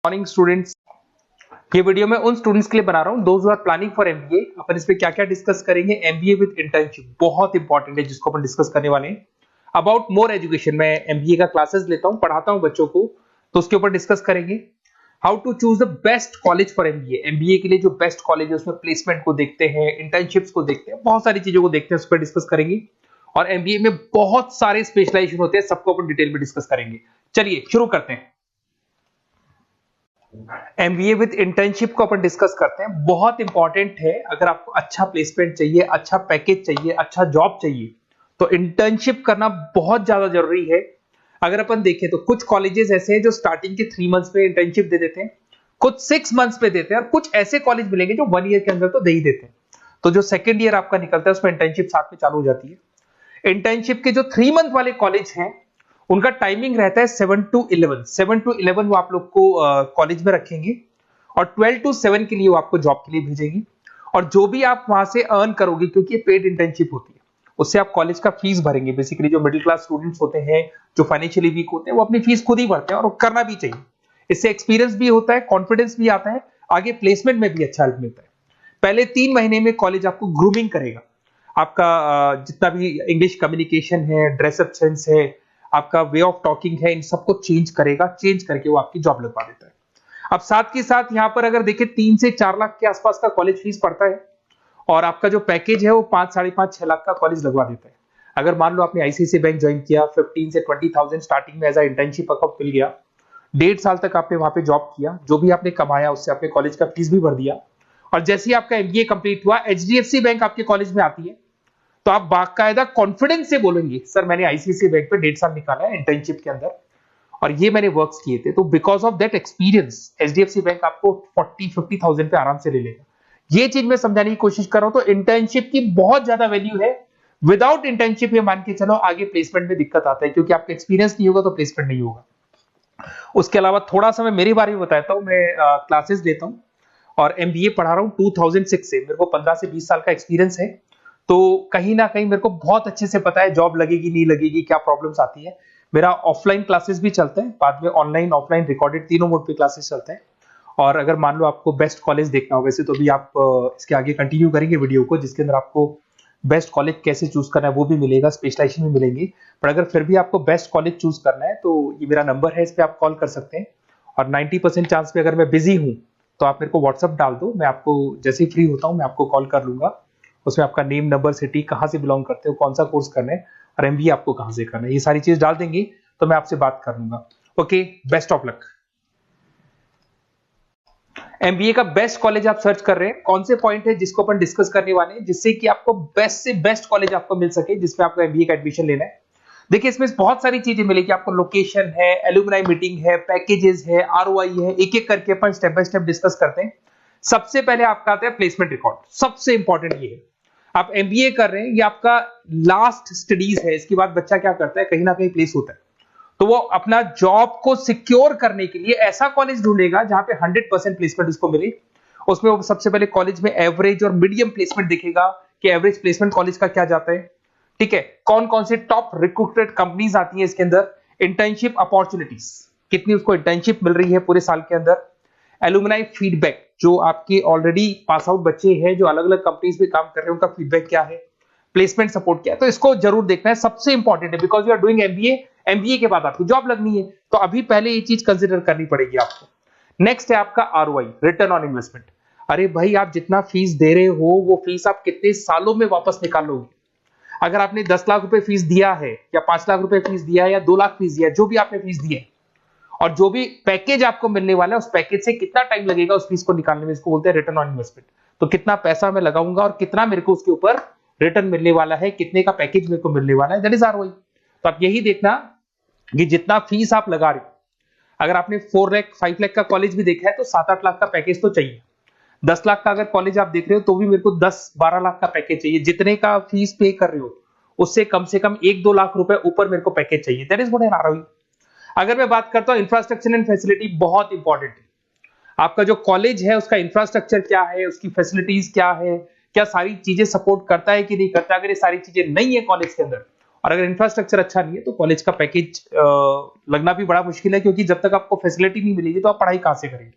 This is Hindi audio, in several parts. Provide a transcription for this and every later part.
Morning students. ये वीडियो मैं उन स्टूडेंट्स के लिए बना रहा हूं those who are planning for MBA. अपन इस पे क्या क्या डिस्कस करेंगे। एमबीए विद इंटर्नशिप बहुत इंपॉर्टेंट है जिसको अपन डिस्कस करने वाले हैं। अबाउट मोर एजुकेशन, मैं एमबीए का क्लासेस लेता हूं, पढ़ाता हूं बच्चों को, तो उसके ऊपर डिस्कस करेंगे। How to choose the best college for MBA. MBA के लिए जो बेस्ट कॉलेज है उसमें प्लेसमेंट को देखते हैं, इंटर्नशिप्स को देखते हैं, बहुत सारी चीजों को देखते हैं, उस पर डिस्कस करेंगे। और एमबीए में बहुत सारे स्पेशलाइजेशन होते हैं, सबको अपन डिटेल में डिस्कस करेंगे। चलिए शुरू करते हैं। एमबीए विद इंटर्नशिप को अपन डिस्कस करते हैं। बहुत इंपॉर्टेंट है। अगर आपको अच्छा प्लेसमेंट चाहिए, अच्छा पैकेज चाहिए, अच्छा जॉब चाहिए, तो इंटर्नशिप करना बहुत ज्यादा जरूरी है। अगर अपन देखें तो कुछ कॉलेजेस ऐसे हैं जो स्टार्टिंग के 3 मंथ्स पे इंटर्नशिप दे देते हैं, कुछ 6 मंथ्स पे देते हैं, और कुछ ऐसे कॉलेज मिलेंगे जो 1 ईयर के अंदर तो दे ही देते हैं। तो जो सेकंड ईयर आपका निकलता है उसमें इंटर्नशिप साथ में चालू हो जाती है। इंटर्नशिप के जो 3 मंथ वाले कॉलेज हैं उनका टाइमिंग रहता है 7 to 11। 7 to 11 वो आप लोग को कॉलेज में रखेंगे, और 12 to 7 के लिए वो आपको जॉब के लिए भेजेंगे। और जो भी आप वहां से अर्न करोगे, क्योंकि ये पेड इंटर्नशिप होती है, उससे आप कॉलेज का फीस भरेंगे। बेसिकली जो मिडिल क्लास स्टूडेंट्स होते हैं, जो फाइनेंशियली वीक होते हैं, वो अपनी फीस खुद ही भरते हैं, और करना भी चाहिए। इससे एक्सपीरियंस भी होता है, कॉन्फिडेंस भी आता है, आगे प्लेसमेंट में भी अच्छा हेल्प मिलता है। पहले 3 महीने में कॉलेज आपको ग्रूमिंग करेगा। आपका जितना भी इंग्लिश कम्युनिकेशन है, ड्रेसअप सेंस है, आपका वे ऑफ टॉकिंग है, इन सबको चेंज करेगा। चेंज करके वो आपकी जॉब लगवा देता है। अब साथ के साथ यहाँ पर अगर देखें 3 से 4 लाख के आसपास का कॉलेज फीस पड़ता है, और आपका जो पैकेज है वो 5, 5.5, 6 लाख का कॉलेज लगवा देता है। अगर मान लो आपने आईसीआईसीआई बैंक ज्वाइन किया, 15 से 20,000 स्टार्टिंग में एज अ इंटर्नशिप अकाउंट मिल गया, 1.5 साल तक आपने वहां पे जॉब किया, जो भी आपने कमाया उससे आपने कॉलेज का फीस भी भर दिया, और जैसे ही आपका एमबीए कंप्लीट हुआ, एचडीएफसी बैंक आपके कॉलेज में आती है, तो आप बाकायदा कॉन्फिडेंस से बोलेंगे, सर मैंने आईसीआईसीआई बैंक पे 1.5 साल निकाला है इंटर्नशिप के अंदर, और ये मैंने वर्क्स किए थे। तो because of that experience HDFC bank आपको 40-50,000 पे आराम से ले लेगा। ये चीज मैं समझाने की कोशिश कर रहा हूं। तो इंटर्नशिप की बहुत ज्यादा वैल्यू है। विदाउट इंटर्नशिप ये मान के चलो आगे प्लेसमेंट में दिक्कत आता है, क्योंकि आपका एक्सपीरियंस नहीं होगा तो प्लेसमेंट नहीं होगा। उसके अलावा थोड़ा सा मैं मेरे बारे में बताता हूँ। मैं क्लासेस लेता हूँ और एमबीए पढ़ा रहा हूँ 2006 से। मेरे को 15 से 20 साल का एक्सपीरियंस है, तो कहीं ना कहीं मेरे को बहुत अच्छे से पता है जॉब लगेगी नहीं लगेगी, क्या प्रॉब्लम्स आती है। मेरा ऑफलाइन क्लासेस भी चलते हैं, बाद में ऑनलाइन ऑफलाइन रिकॉर्डेड तीनों मोड पे क्लासेस चलते हैं। और अगर मान लो आपको बेस्ट कॉलेज देखना हो, वैसे तो भी आप इसके आगे कंटिन्यू करेंगे वीडियो को, जिसके अंदर आपको बेस्ट कॉलेज कैसे चूज करना है वो भी मिलेगा, स्पेशलाइजेशन भी मिलेंगे। पर अगर फिर भी आपको बेस्ट कॉलेज चूज करना है तो ये मेरा नंबर है, इस पर आप कॉल कर सकते हैं। और 90% चांस पे अगर मैं बिजी हूँ तो आप मेरे को व्हाट्सअप डाल दो, मैं आपको जैसे ही फ्री होता हूँ मैं आपको कॉल कर लूंगा। उसमें आपका नेम, नंबर, सिटी, कहाँ से बिलोंग करते हो, कौन सा कोर्स करना है, और एमबीए आपको कहाँ से करना है, ये सारी चीज डाल देंगे तो मैं आपसे बात कर लूंगा। Okay, best of luck. MBA का बेस्ट कॉलेज आप सर्च कर रहे हैं, कौन से पॉइंट है जिसको अपन डिस्कस करने वाले हैं, जिससे कि आपको बेस्ट से बेस्ट कॉलेज आपको मिल सके जिसमें आपको एमबीए का एडमिशन लेना है। देखिए इसमें बहुत सारी चीजें मिलेगी आपको। लोकेशन है, एलुमनाई मीटिंग है, पैकेजेस है, आरओआई है, एक एक करके अपन स्टेप बाय स्टेप डिस्कस करते हैं। सबसे पहले आपका आता है प्लेसमेंट रिकॉर्ड। सबसे इंपॉर्टेंट ये है, आप एमबीए कर रहे हैं, ये आपका लास्ट स्टडीज है। इसके बाद बच्चा क्या करता है, कहीं ना कहीं प्लेस होता है, तो वो अपना जॉब को सिक्योर करने के लिए ऐसा कॉलेज ढूंढेगा जहां पे 100% प्लेसमेंट उसको मिले। उसमें वो सबसे पहले कॉलेज में एवरेज और मीडियम प्लेसमेंट देखेगा कि एवरेज प्लेसमेंट कॉलेज का क्या जाता है। ठीक है, कौन कौन से टॉप रिक्रूटेड कंपनीज आती है इसके अंदर, इंटर्नशिप अपॉर्चुनिटीज कितनी उसको इंटर्नशिप मिल रही है पूरे साल के अंदर, एलुमनाई फीडबैक, जो आपके ऑलरेडी पास आउट बच्चे हैं जो अलग अलग कंपनीज में काम कर रहे हैं उनका फीडबैक क्या है, प्लेसमेंट सपोर्ट क्या है। तो इसको जरूर देखना है, सबसे इंपॉर्टेंट है, because you are doing MBA. MBA के बाद आपकी जॉब लगनी है, तो अभी पहले ये चीज कंसिडर करनी पड़ेगी आपको। नेक्स्ट है आपका आरओआई, रिटर्न ऑन इन्वेस्टमेंट। अरे भाई, आप जितना फीस दे रहे हो वो फीस आप कितने सालों में वापस निकालोगे। अगर आपने 10 लाख रुपए फीस दिया है, या 5 लाख रुपए फीस दिया है, या 2 लाख फीस दिया है, जो भी आपने फीस दी है, और जो भी पैकेज आपको मिलने वाला है उस पैकेज से कितना टाइम लगेगा उस फीस को निकालने में, इसको बोलते हैं रिटर्न ऑन इन्वेस्टमेंट। तो कितना पैसा मैं लगाऊंगा और कितना मेरे को उसके ऊपर रिटर्न मिलने वाला है, कितने का पैकेज मेरे को मिलने वाला है, दैट इज आरओआई। तो आप यही देखना कि जितना फीस आप लगा रहे हो, अगर आपने 4 लाख 5 लाख का कॉलेज भी देखा है तो 7-8 लाख का पैकेज तो चाहिए। 10 लाख का अगर कॉलेज आप देख रहे हो तो भी मेरे को 10-12 लाख का पैकेज चाहिए। जितने का फीस पे कर रहे हो उससे कम से कम 1-2 लाख रुपए ऊपर मेरे को पैकेज चाहिए, that is what an ROI. अगर मैं बात करता हूं इंफ्रास्ट्रक्चर एंड फैसिलिटी, बहुत इंपॉर्टेंट है। आपका जो कॉलेज है उसका इंफ्रास्ट्रक्चर क्या है, उसकी फैसिलिटीज क्या है, क्या सारी चीजें सपोर्ट करता है कि नहीं करता। अगर ये सारी चीजें नहीं है कॉलेज के अंदर, और अगर इंफ्रास्ट्रक्चर अच्छा नहीं है तो कॉलेज का पैकेज लगना भी बड़ा मुश्किल है, क्योंकि जब तक आपको फैसिलिटी नहीं मिलेगी तो आप पढ़ाई कहां से करेंगे।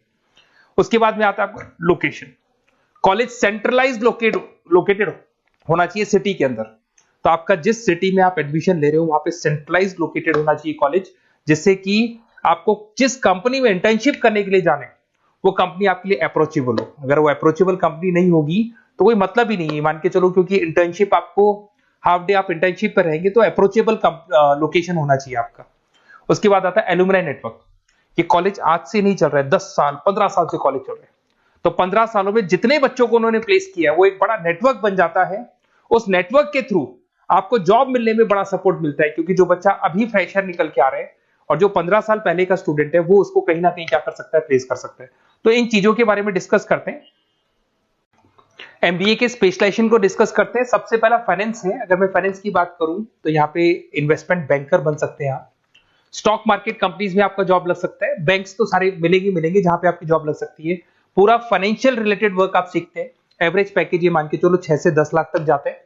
उसके बाद में आता है आपका लोकेशन। कॉलेज सेंट्रलाइज्ड लोकेटेड होना चाहिए सिटी के अंदर। तो आपका जिस सिटी में आप एडमिशन ले रहे हो वहां पे सेंट्रलाइज्ड लोकेटेड होना चाहिए कॉलेज, जिससे कि आपको जिस कंपनी में इंटर्नशिप करने के लिए जाने वो कंपनी आपके लिए अप्रोचेबल हो। अगर वो अप्रोचेबल कंपनी नहीं होगी तो कोई मतलब ही नहीं है, मान के चलो, क्योंकि इंटर्नशिप आपको हाफ डे आप इंटर्नशिप पर रहेंगे तो अप्रोचेबल लोकेशन होना चाहिए आपका। उसके बाद आता है एलुमनाई नेटवर्क। ये कॉलेज आज से नहीं चल रहा है, 10 साल 15 साल से कॉलेज चल रहा है। तो 15 सालों में जितने बच्चों को उन्होंने प्लेस किया वो एक बड़ा नेटवर्क बन जाता है। उस नेटवर्क के थ्रू आपको जॉब मिलने में बड़ा सपोर्ट मिलता है, क्योंकि जो बच्चा अभी फ्रेशर निकल के आ रहे हैं और जो 15 साल पहले का स्टूडेंट है वो उसको कहीं ना कहीं क्या कर सकता है, प्लेस कर सकता है। तो इन चीजों के बारे में डिस्कस करते हैं। एमबीए के स्पेशलाइजेशन को डिस्कस करते हैं। सबसे पहला फाइनेंस है। अगर मैं फाइनेंस की बात करूं तो यहाँ पे इन्वेस्टमेंट बैंकर बन सकते हैं आप। स्टॉक मार्केट कंपनीज में आपका जॉब लग सकता है। बैंक्स तो सारे मिलेंगे जहां पे आपकी जॉब लग सकती है। पूरा फाइनेंशियल रिलेटेड वर्क आप सीखते हैं। एवरेज पैकेज ये मान के चलो 6 से 10 लाख तक जाते हैं,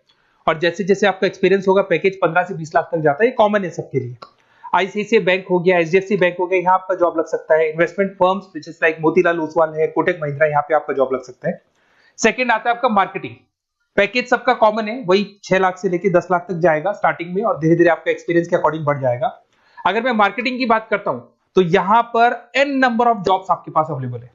और जैसे जैसे आपका एक्सपीरियंस होगा पैकेज 15 से 20 लाख तक जाता है। ये कॉमन है सबके लिए। आईसीआईसीआई बैंक हो गया, एचडीएफसी बैंक हो गया, यहाँ आपका जॉब लग सकता है। Investment firms which is like Motilal Oswal है, कोटक महिंद्रा, यहाँ पे आपका जॉब लग सकता है। सेकंड आता है आपका मार्केटिंग। पैकेज सबका कॉमन है, वही 6 लाख से लेके 10 लाख तक जाएगा स्टार्टिंग में, और धीरे धीरे आपका एक्सपीरियंस के अकॉर्डिंग बढ़ जाएगा। अगर मैं मार्केटिंग की बात करता हूं तो यहां पर एन नंबर ऑफ जॉब्स आपके पास अवेलेबल है।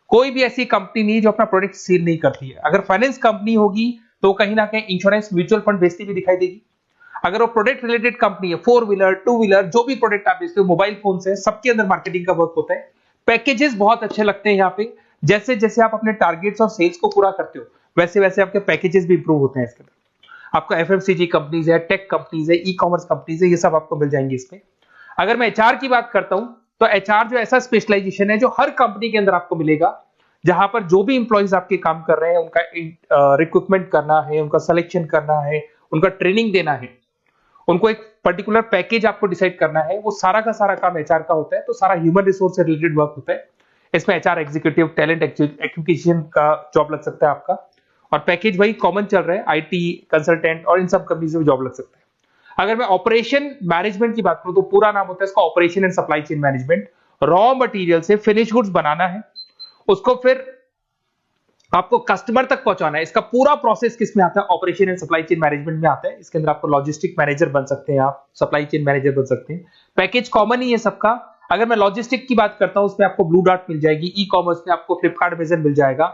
कोई भी ऐसी कंपनी नहीं जो अपना प्रोडक्ट सेल नहीं करती है। अगर फाइनेंस कंपनी होगी तो कहीं ना कहीं इंश्योरेंस म्यूचुअल फंड बेचती भी दिखाई देगी। अगर वो प्रोडक्ट रिलेटेड कंपनी है, 4 व्हीलर 2 व्हीलर जो भी प्रोडक्ट आप बेचते हो, मोबाइल फोन से, सबके अंदर मार्केटिंग का वर्क होता है। पैकेजेस बहुत अच्छे लगते हैं यहाँ पे। जैसे जैसे आप अपने टारगेट्स और सेल्स को पूरा करते हो वैसे वैसे आपके पैकेजेस भी इंप्रूव होते हैं इसके अंदर। आपका एफएमसीजी कंपनीज है, टेक कंपनीज है, ई कॉमर्स कंपनीज है, ये सब आपको मिल जाएंगे इसमें। अगर मैं एचआर की बात करता हूं तो एचआर जो ऐसा स्पेशलाइजेशन है जो हर कंपनी के अंदर आपको मिलेगा, जहां पर जो भी इंप्लॉइज आपके काम कर रहे हैं उनका रिक्रूटमेंट करना है, उनका सिलेक्शन करना है, उनका ट्रेनिंग देना है, उनको एक पर्टिकुलर पैकेज आपको डिसाइड करना है, वो सारा का सारा काम एचआर का होता है। तो सारा ह्यूमन रिसोर्स से रिलेटेड वर्क होता है। इसमें एचआर एग्जीक्यूटिव, टैलेंट एक्विजिशन का जॉब लग सकता है आपका, और पैकेज वही कॉमन चल रहा है, आईटी कंसल्टेंट और इन सब कंपनीज में जॉब लग सकता है। अगर मैं ऑपरेशन मैनेजमेंट की बात करूं तो पूरा नाम होता है इसका operation and supply chain management. Raw material से फिनिश गुड्स बनाना है, उसको फिर आपको कस्टमर तक पहुंचाना है। इसका पूरा प्रोसेस किसमें आता है, operation and supply chain management में आता है। इसके अंदर आपको लॉजिस्टिक मैनेजर बन सकते हैं, आप सप्लाई चेन मैनेजर बन सकते हैं। पैकेज कॉमन ही है सबका। अगर मैं लॉजिस्टिक की बात करता हूं उसमें आपको ब्लू डॉट मिल जाएगी, ई कॉमर्स में आपको फ्लिपकार्ट अमेज़न मिल जाएगा।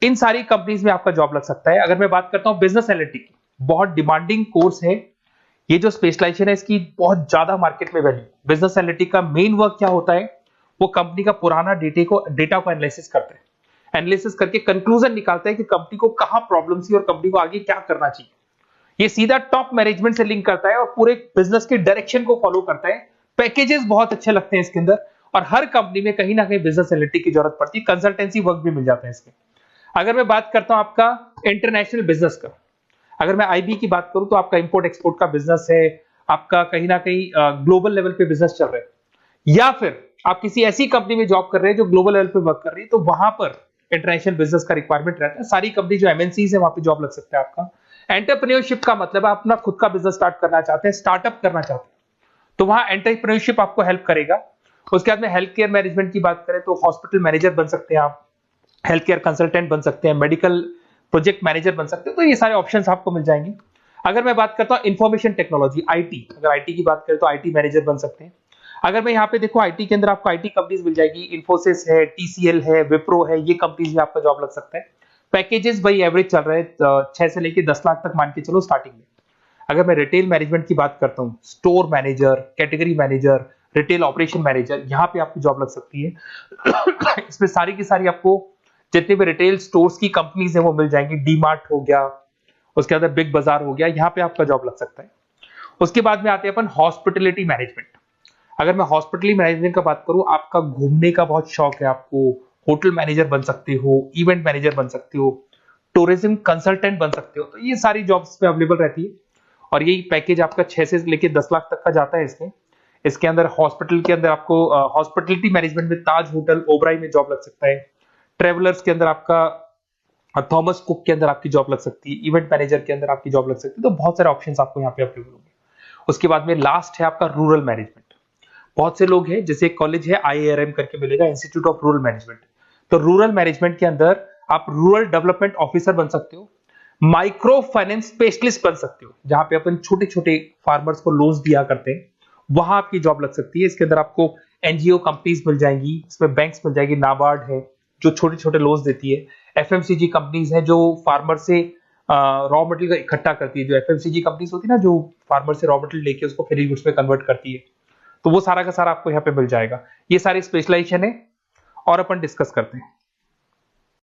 इन सारी कंपनीज में आपका जॉब लग सकता है। अगर मैं बात करता हूं बिजनेस एनालिटिक, बहुत डिमांडिंग कोर्स है ये जो स्पेशलाइजेशन है, इसकी बहुत ज्यादा मार्केट में वैल्यू। बिजनेस एनालिटिक का मेन वर्क क्या होता है, वो कंपनी का पुराना डेटा को एनालिसिस करते हैं, एनालिसिस करके कंक्लूजन निकालता है कि कंपनी को कहां प्रॉब्लम थी और कंपनी को आगे क्या करना चाहिए। ये सीधा टॉप मैनेजमेंट से लिंक करता है और पूरे बिजनेस के डायरेक्शन को फॉलो करता है। पैकेजेस बहुत अच्छे लगते हैं इसके अंदर, और हर कंपनी में कहीं ना कहीं बिजनेस एनालिटिक की जरूरत पड़ती है। कंसल्टेंसी वर्क भी मिल जाता है इसमें। अगर मैं बात करता हूं आपका इंटरनेशनल बिजनेस का, अगर मैं आईबी की बात करूं तो आपका इंपोर्ट एक्सपोर्ट का बिजनेस है, आपका कहीं ना कहीं ग्लोबल लेवल पे बिजनेस चल रहा है, या फिर आप किसी ऐसी कंपनी में जॉब कर रहे हैं जो ग्लोबल लेवल पे वर्क कर रही है, तो वहां पर इंटरनेशनल बिजनेस का रिक्वायरमेंट रहता है। सारी कंपनी जो एमएनसीज है वहां पे जॉब लग सकता है आपका। एंटरप्रेन्योरशिप का मतलब आप अपना खुद का बिजनेस स्टार्ट करना चाहते हैं, स्टार्टअप करना चाहते हैं, तो वहां एंटरप्रेन्योरशिप आपको हेल्प करेगा। उसके बाद में हेल्थ केयर मैनेजमेंट की बात करें तो हॉस्पिटल मैनेजर बन सकते हैं आप, हेल्थ केयर कंसल्टेंट बन सकते हैं, मेडिकल प्रोजेक्ट मैनेजर बन सकते हैं। तो ये सारे ऑप्शंस आपको मिल जाएंगे। अगर मैं बात करता हूं इंफॉर्मेशन टेक्नोलॉजी, आईटी, अगर आईटी की बात करें तो आईटी मैनेजर बन सकते हैं। अगर मैं यहाँ पे देखो आईटी के अंदर आपको आईटी कंपनीज मिल जाएगी, इन्फोसिस है, टीसीएल है, विप्रो है, ये कंपनीज में आपका जॉब लग सकता है। पैकेजेस भाई एवरेज चल रहे हैं 6 से लेके 10 लाख तक मान के चलो स्टार्टिंग में। अगर मैं रिटेल मैनेजमेंट की बात करता हूँ, store manager, category manager, retail operation manager, यहाँ पे आपकी जॉब लग सकती है। इसमें सारी की सारी आपको जितने भी रिटेल स्टोर्स की कंपनीज है वो मिल जाएंगी। डीमार्ट हो गया, उसके बाद बिग बाजार हो गया, यहाँ पे आपका जॉब लग सकता है। उसके बाद में आते हैं अपन हॉस्पिटलिटी मैनेजमेंट। अगर मैं हॉस्पिटलिटी मैनेजमेंट का बात करूं, आपका घूमने का बहुत शौक है, आपको होटल मैनेजर बन सकते हो, इवेंट मैनेजर बन सकते हो, टूरिज्म कंसल्टेंट बन सकते हो। तो ये सारी जॉब्स पे अवेलेबल रहती है, और यही पैकेज आपका 6 से लेके 10 लाख तक का जाता है इसमें। इसके अंदर हॉस्पिटल के अंदर आपको हॉस्पिटलिटी मैनेजमेंट में ताज होटल, ओबराई में जॉब लग सकता है। ट्रेवलर्स के अंदर आपका थॉमस कुक के अंदर आपकी जॉब लग सकती है। इवेंट मैनेजर के अंदर आपकी जॉब लग सकती है। तो बहुत सारे ऑप्शंस आपको यहाँ पे अवेलेबल होंगे। उसके बाद में लास्ट है आपका रूरल मैनेजमेंट। बहुत से लोग हैं, जैसे एक कॉलेज है IIRM करके मिलेगा, इंस्टीट्यूट ऑफ रूरल मैनेजमेंट। तो रूरल मैनेजमेंट के अंदर आप रूरल डेवलपमेंट ऑफिसर बन सकते हो, माइक्रो फाइनेंस स्पेशलिस्ट बन सकते हो, जहां पे अपन छोटे छोटे फार्मर्स को लोन्स दिया करते हैं, वहां आपकी जॉब लग सकती है। इसके अंदर आपको एनजीओ कंपनीज मिल जाएंगी, इसमें बैंक्स मिल जाएगी, नाबार्ड है जो छोटे छोटे लोन्स देती है, एफएमसीजी कंपनीज है जो फार्मर से रॉ मटेरियल इकट्ठा करती है, जो एफएमसीजी कंपनीज होती है ना, जो फार्मर से रॉ मटेरियल लेके उसको फिर गुड्स में कन्वर्ट करती है, तो वो सारा का सारा आपको यहाँ पे मिल जाएगा। ये सारी स्पेशलाइजेशन है और अपन डिस्कस करते हैं।